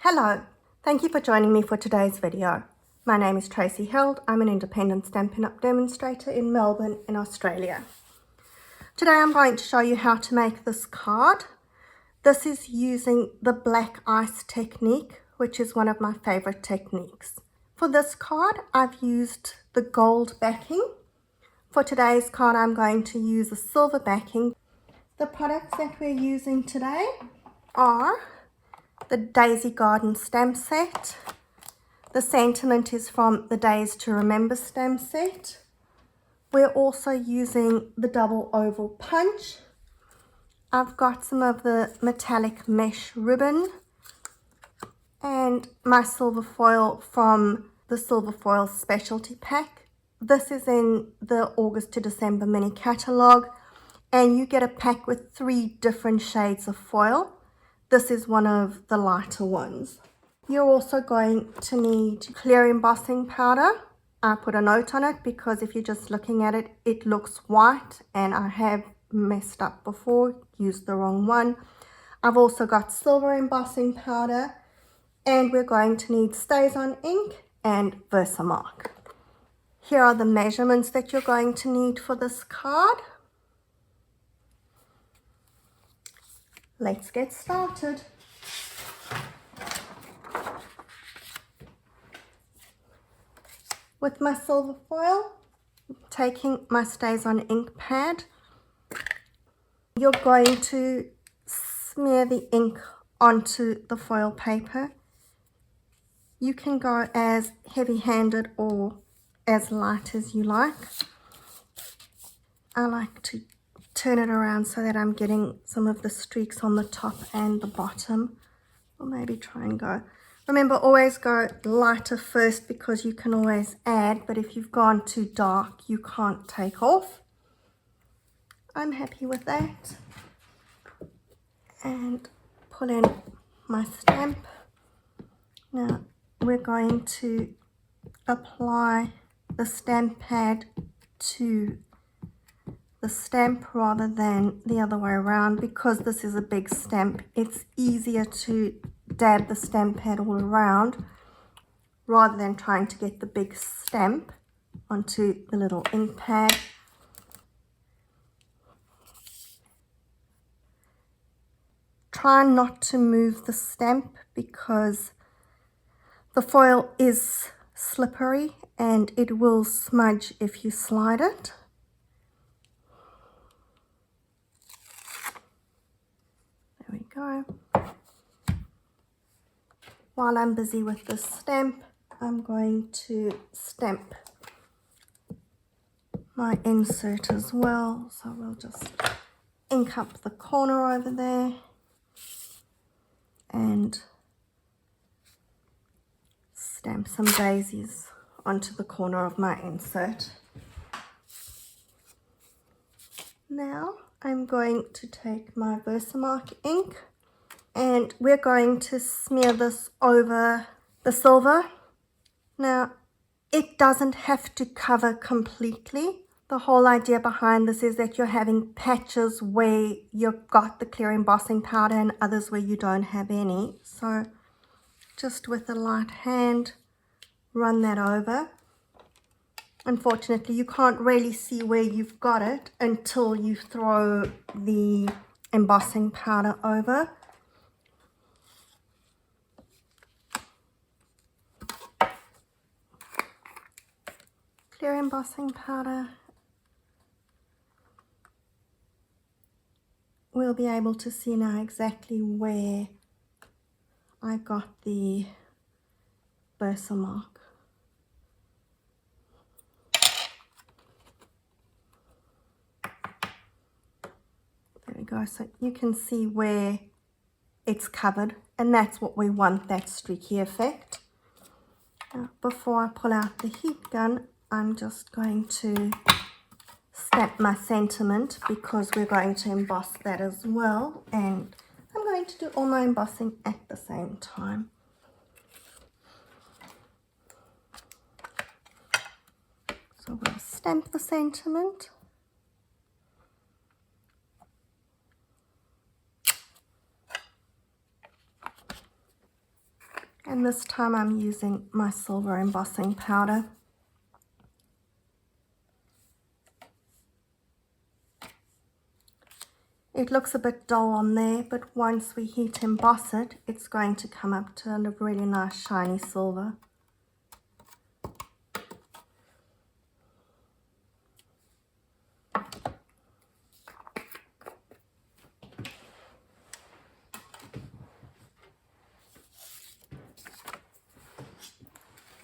Hello, thank you for joining me for today's video. My name is Tracy Held. I'm an Independent Stampin' Up demonstrator in Melbourne in Australia. Today I'm going to show you how to make this card. This is using the black ice technique, which is one of my favorite techniques. For this card, I've used the gold backing. For today's card, I'm going to use a silver backing. The products that we're using today are the Daisy Garden stamp set. The sentiment is from the Days to Remember stamp set. We're also using the double oval punch. I've got some of the metallic mesh ribbon and my silver foil from the silver foil specialty pack. This is in the August to December mini catalogue, and you get a pack with 3 different shades of foil. This is one of the lighter ones. You're also going to need clear embossing powder. I put a note on it because if you're just looking at it, it looks white, and I have messed up before, used the wrong one. I've also got silver embossing powder, and we're going to need StazOn ink and Versamark. Here are the measurements that you're going to need for this card. Let's get started. With my silver foil, taking my StazOn ink pad, you're going to smear the ink onto the foil paper. You can go as heavy-handed or as light as you like. I like to turn it around so that I'm getting some of the streaks on the top and the bottom. Or maybe try and go. Remember, always go lighter first because you can always add, but if you've gone too dark, you can't take off. I'm happy with that. And pull in my stamp. Now, we're going to apply the stamp pad to the stamp rather than the other way around. Because this is a big stamp, it's easier to dab the stamp pad all around rather than trying to get the big stamp onto the little ink pad. Try not to move the stamp because the foil is slippery and it will smudge if you slide it. There we go. While I'm busy with the stamp, I'm going to stamp my insert as well. So we'll just ink up the corner over there and stamp some daisies onto the corner of my insert. Now I'm going to take my Versamark ink and we're going to smear this over the silver. Now, it doesn't have to cover completely. The whole idea behind this is that you're having patches where you've got the clear embossing powder and others where you don't have any. So just with a light hand, run that over. Unfortunately, you can't really see where you've got it until you throw the embossing powder over. Clear embossing powder. We'll be able to see now exactly where I got the Versamark. There we go. So you can see where it's covered, and that's what we want, that streaky effect. Now, before I pull out the heat gun, I'm just going to stamp my sentiment because we're going to emboss that as well, and I'm going to do all my embossing at the same time. So we'll stamp the sentiment. And this time I'm using my silver embossing powder. It looks a bit dull on there, but once we heat emboss it, it's going to come up to a really nice shiny silver.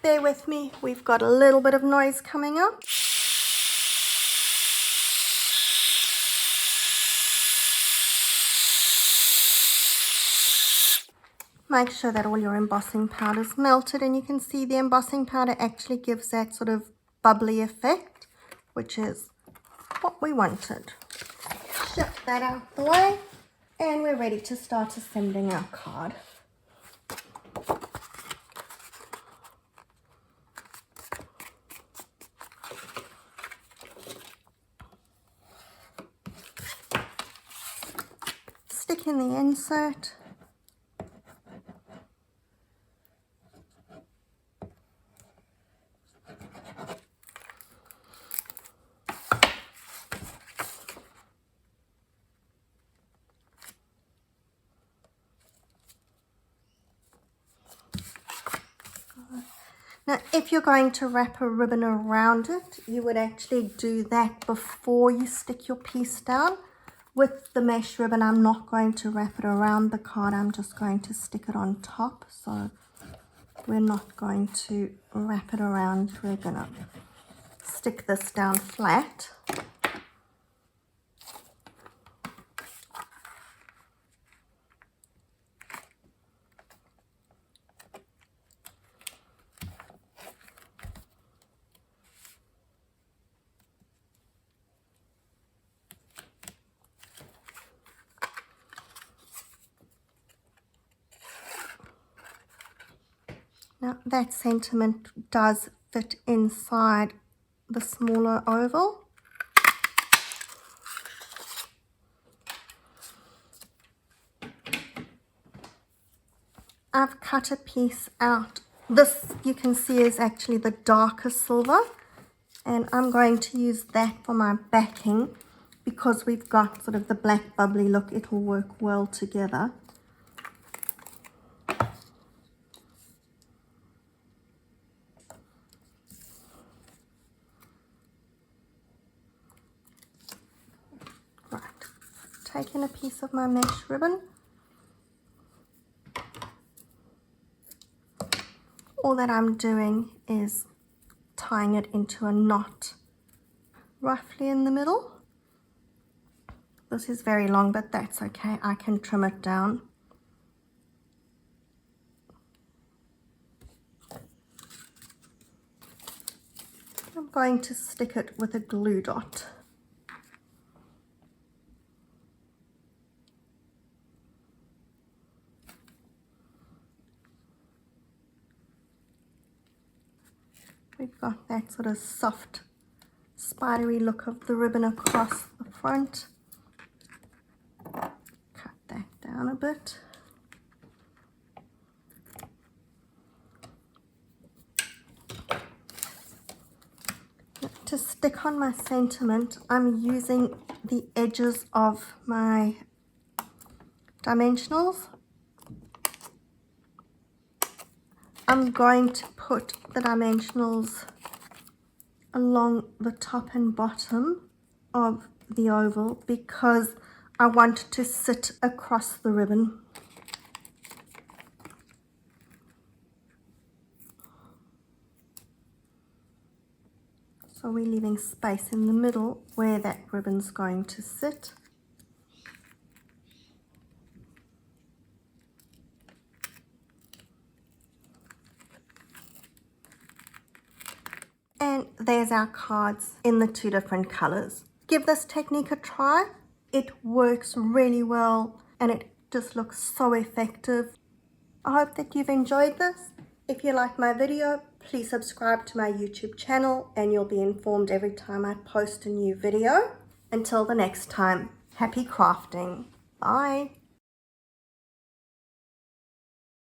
Bear with me, we've got a little bit of noise coming up. Make sure that all your embossing powder is melted, and you can see the embossing powder actually gives that sort of bubbly effect, which is what we wanted. Shift that out the way, and we're ready to start assembling our card. Stick in the insert. Now, if you're going to wrap a ribbon around it, you would actually do that before you stick your piece down. With the mesh ribbon, I'm not going to wrap it around the card, I'm just going to stick it on top. So we're not going to wrap it around, we're going to stick this down flat. Now that sentiment does fit inside the smaller oval. I've cut a piece out. This you can see is actually the darker silver, and I'm going to use that for my backing because we've got sort of the black bubbly look. It will work well together. Right, taking a piece of my mesh ribbon. All that I'm doing is tying it into a knot roughly in the middle. This is very long, but that's okay, I can trim it down. I'm going to stick it with a glue dot. We've got that sort of soft, spidery look of the ribbon across the front. Cut that down a bit. To stick on my sentiment, I'm using the edges of my dimensionals. I'm going to put the dimensionals along the top and bottom of the oval because I want to sit across the ribbon. So we're leaving space in the middle where that ribbon's going to sit. And there's our cards in the two different colors. Give this technique a try. It works really well and it just looks so effective. I hope that you've enjoyed this. If you like my video, please subscribe to my YouTube channel and you'll be informed every time I post a new video. Until the next time, happy crafting. Bye.